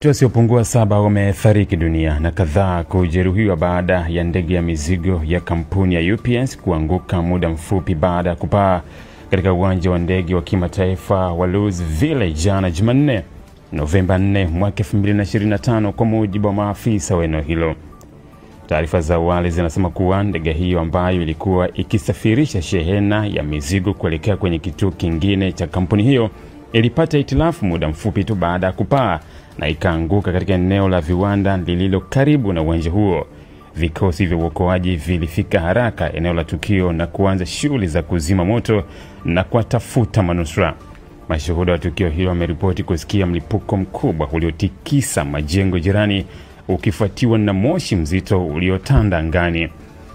Watu wasiopungua 7 wamefariki dunia na kadhaa kujeruhiwa baada ya ndege ya mizigo ya kampuni ya UPS kuanguka muda mfupi baada ya kupaa katika uwanja wa ndege wa kimataifa wa Louisville jana Jumanne, Novemba 4 mwaka 2025, kwa mujibu wa maafisa wa eneo hilo. Taarifa za awali zinasema kuwa ndege hiyo ambayo ilikuwa ikisafirisha shehena ya mizigo kuelekea kwenye kituo kingine cha kampuni hiyo ilipata hitilafu muda mfupi tu baada ya kupaa na ikaanguka katika eneo la viwanda lililo karibu na uwanja huo. Vikosi vya uokoaji vilifika haraka eneo la tukio na kuanza shughuli za kuzima moto na kuwatafuta manusura. Mashuhuda wa tukio hilo wameripoti kusikia mlipuko mkubwa uliotikisa majengo jirani ukifuatiwa na moshi mzito uliotanda angani.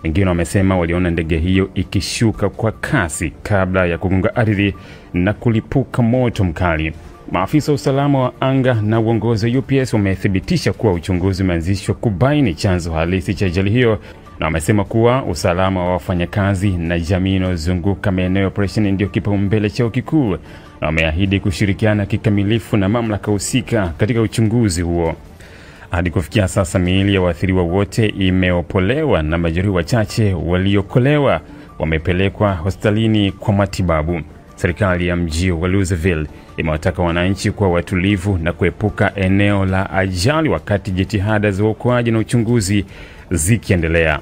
Wengine wamesema waliona ndege hiyo ikishuka kwa kasi kabla ya kugonga ardhi na kulipuka moto mkali. Maafisa wa usalama wa anga na uongozi wa UPS wamethibitisha kuwa uchunguzi umeanzishwa kubaini chanzo halisi cha ajali hiyo, na wamesema kuwa usalama wa wafanyakazi na jamii inayozunguka maeneo ya operation ndio kipaumbele chao kikuu, na wameahidi kushirikiana kikamilifu na mamlaka husika katika uchunguzi huo. Hadi kufikia sasa miili ya waathiriwa wote imeopolewa na majeruhi wachache waliokolewa wamepelekwa hospitalini kwa matibabu. Serikali ya mji wa Louisville imewataka wananchi kuwa watulivu na kuepuka eneo la ajali wakati jitihada za uokoaji na uchunguzi zikiendelea.